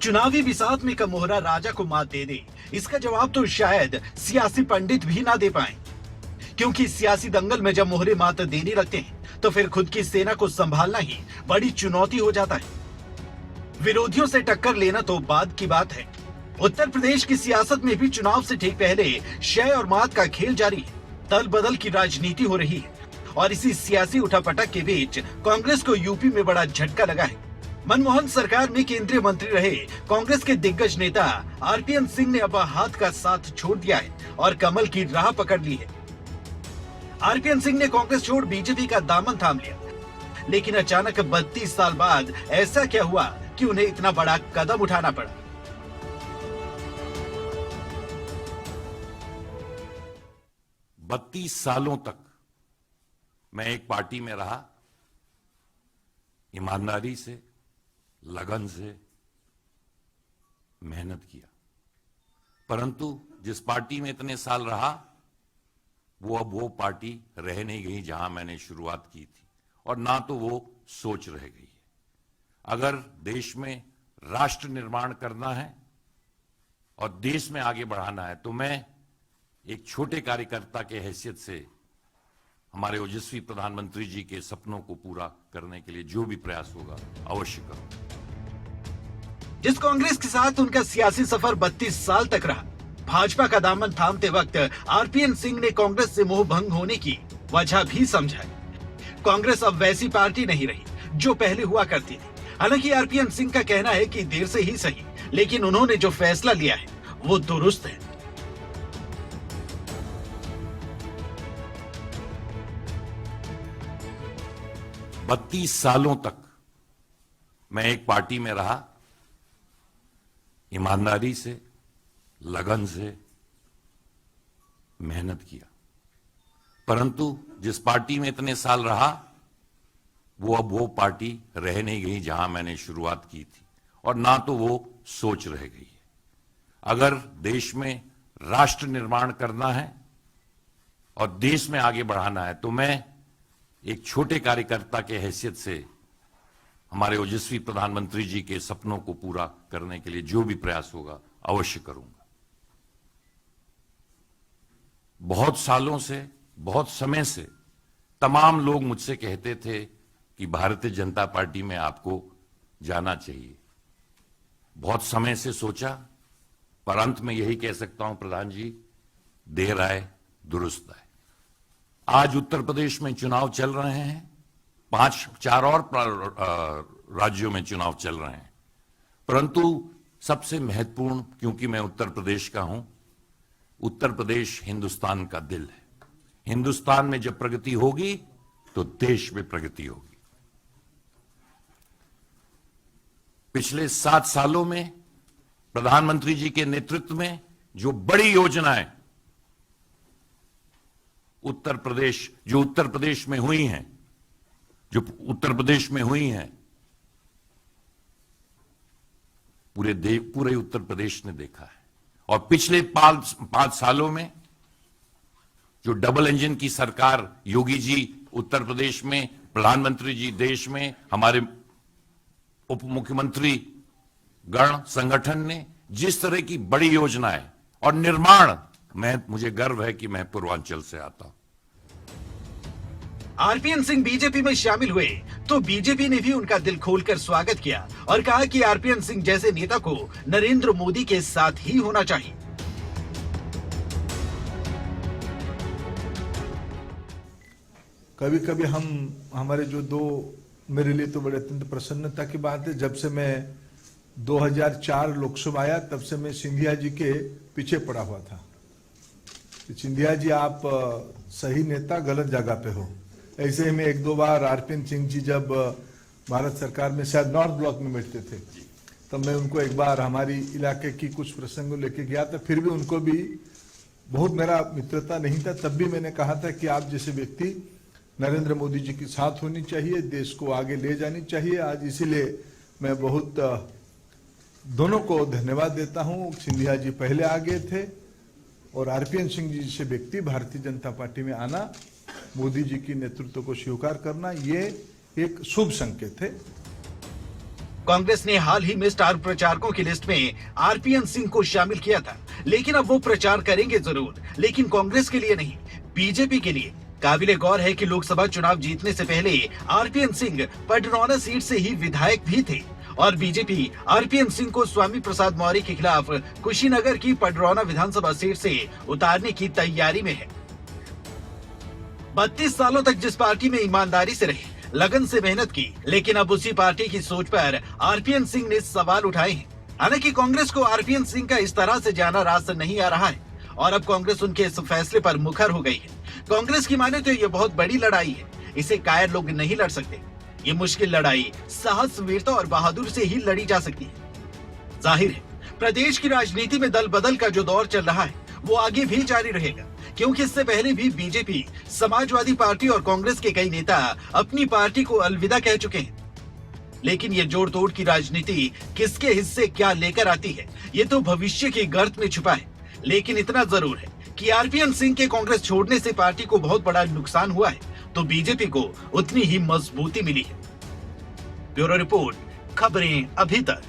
चुनावी बिसात में का मोहरा राजा को मात दे दे, इसका जवाब तो शायद सियासी पंडित भी ना दे पाए, क्योंकि सियासी दंगल में जब मोहरे मात देने लगते हैं तो फिर खुद की सेना को संभालना ही बड़ी चुनौती हो जाता है। विरोधियों से टक्कर लेना तो बाद की बात है। उत्तर प्रदेश की सियासत में भी चुनाव से ठीक पहले शय और मात का खेल जारी है। दल बदल की राजनीति हो रही है और इसी सियासी उठापटक के बीच कांग्रेस को यूपी में बड़ा झटका लगा है। मनमोहन सरकार में केंद्रीय मंत्री रहे कांग्रेस के दिग्गज नेता आरपीएन सिंह ने अब हाथ का साथ छोड़ दिया है और कमल की राह पकड़ ली है। आरपीएन सिंह ने कांग्रेस छोड़ बीजेपी का दामन थाम लिया, लेकिन अचानक 32 साल बाद ऐसा क्या हुआ कि उन्हें इतना बड़ा कदम उठाना पड़ा। 32 सालों तक मैं एक पार्टी में रहा, ईमानदारी से, लगन से मेहनत किया, परंतु जिस पार्टी में इतने साल रहा वो अब वो पार्टी रह नहीं गई जहां मैंने शुरुआत की थी, और ना तो वो सोच रह गई है। अगर देश में राष्ट्र निर्माण करना है और देश में आगे बढ़ाना है तो मैं एक छोटे कार्यकर्ता के हैसियत से हमारे ओजस्वी प्रधानमंत्री जी के सपनों को पूरा करने के लिए जो भी प्रयास होगा अवश्य करूंगा। जिस कांग्रेस के साथ उनका सियासी सफर 32 साल तक रहा, भाजपा का दामन थामते वक्त आरपीएन सिंह ने कांग्रेस से मोह भंग होने की वजह भी समझाई। कांग्रेस अब वैसी पार्टी नहीं रही जो पहले हुआ करती थी। हालांकि आरपीएन सिंह का कहना है कि देर से ही सही, लेकिन उन्होंने जो फैसला लिया है वो दुरुस्त है। बत्तीस सालों तक मैं एक पार्टी में रहा, ईमानदारी से, लगन से मेहनत किया, परंतु जिस पार्टी में इतने साल रहा वो अब वो पार्टी रह नहीं गई जहां मैंने शुरुआत की थी, और ना तो वो सोच रह गई है। अगर देश में राष्ट्र निर्माण करना है और देश में आगे बढ़ाना है तो मैं एक छोटे कार्यकर्ता के हैसियत से हमारे ओजस्वी प्रधानमंत्री जी के सपनों को पूरा करने के लिए जो भी प्रयास होगा अवश्य करूंगा। बहुत सालों से, बहुत समय से तमाम लोग मुझसे कहते थे कि भारतीय जनता पार्टी में आपको जाना चाहिए। बहुत समय से सोचा, पर अंत में यही कह सकता हूं प्रधान जी, देर आए दुरुस्त आए। आज उत्तर प्रदेश में चुनाव चल रहे हैं, 4 और राज्यों में चुनाव चल रहे हैं, परंतु सबसे महत्वपूर्ण, क्योंकि मैं उत्तर प्रदेश का हूं, उत्तर प्रदेश हिंदुस्तान का दिल है। हिंदुस्तान में जब प्रगति होगी तो देश में प्रगति होगी। पिछले 7 सालों में प्रधानमंत्री जी के नेतृत्व में जो बड़ी योजनाएं उत्तर प्रदेश में हुई हैं, पूरे उत्तर प्रदेश ने देखा है। और पिछले 5 सालों में जो डबल इंजन की सरकार, योगी जी उत्तर प्रदेश में, प्रधानमंत्री जी देश में, हमारे उप मुख्यमंत्री गण संगठन ने जिस तरह की बड़ी योजनाएं और निर्माण, मुझे गर्व है कि मैं पूर्वांचल से आता हूं। आरपीएन सिंह बीजेपी में शामिल हुए तो बीजेपी ने भी उनका दिल खोलकर स्वागत किया और कहा कि आरपीएन सिंह जैसे नेता को नरेंद्र मोदी के साथ ही होना चाहिए। कभी कभी हमारे जो दो, मेरे लिए तो बड़े अत्यंत प्रसन्नता की बात है, जब से मैं 2004 लोकसभा आया तब से मैं सिंधिया जी के पीछे पड़ा हुआ था। सिंधिया जी, आप सही नेता गलत जगह पे हो। ऐसे ही में 1-2 बार आरपीएन सिंह जी जब भारत सरकार में शायद नॉर्थ ब्लॉक में बैठते थे, तब मैं उनको एक बार हमारी इलाके की कुछ प्रसंगों लेके गया था। फिर भी उनको भी बहुत मेरा मित्रता नहीं था, तब भी मैंने कहा था कि आप जैसे व्यक्ति नरेंद्र मोदी जी के साथ होनी चाहिए, देश को आगे ले जानी चाहिए। आज इसीलिए मैं बहुत दोनों को धन्यवाद देता हूं। सिंधिया जी पहले आ गए थे और आरपीएन सिंह जी जैसे व्यक्ति भारतीय जनता पार्टी में आना, मोदी जी की नेतृत्व को स्वीकार करना, ये एक शुभ संकेत है। कांग्रेस ने हाल ही में स्टार प्रचारकों की लिस्ट में आरपीएन सिंह को शामिल किया था, लेकिन अब वो प्रचार करेंगे जरूर, लेकिन कांग्रेस के लिए नहीं, बीजेपी के लिए। काबिले गौर है कि लोकसभा चुनाव जीतने से पहले आरपीएन सिंह पडरौना सीट से ही विधायक भी थे और बीजेपी आरपीएन सिंह को स्वामी प्रसाद मौर्य के खिलाफ कुशीनगर की पडरौना विधानसभा सीट से उतारने की तैयारी में है। 32 सालों तक जिस पार्टी में ईमानदारी से रहे, लगन से मेहनत की, लेकिन अब उसी पार्टी की सोच पर आरपीएन सिंह ने सवाल उठाए हैं। हालांकि कांग्रेस को आरपीएन सिंह का इस तरह से जाना रास्त नहीं आ रहा है और अब कांग्रेस उनके इस फैसले पर मुखर हो गई है। कांग्रेस की माने तो ये बहुत बड़ी लड़ाई है, इसे कायर लोग नहीं लड़ सकते। ये मुश्किल लड़ाई साहस, वीरता और बहादुर से ही लड़ी जा सकती है। जाहिर है प्रदेश की राजनीति में दल बदल का जो दौर चल रहा है वो आगे भी जारी रहेगा, क्योंकि इससे पहले भी बीजेपी, समाजवादी पार्टी और कांग्रेस के कई नेता अपनी पार्टी को अलविदा कह चुके हैं। लेकिन ये जोड़ तोड़ की राजनीति किसके हिस्से क्या लेकर आती है, ये तो भविष्य की गर्त में छुपा है। लेकिन इतना जरूर है कि आरपीएन सिंह के कांग्रेस छोड़ने से पार्टी को बहुत बड़ा नुकसान हुआ है, तो बीजेपी को उतनी ही मजबूती मिली है। ब्यूरो रिपोर्ट, खबरें अभी तक।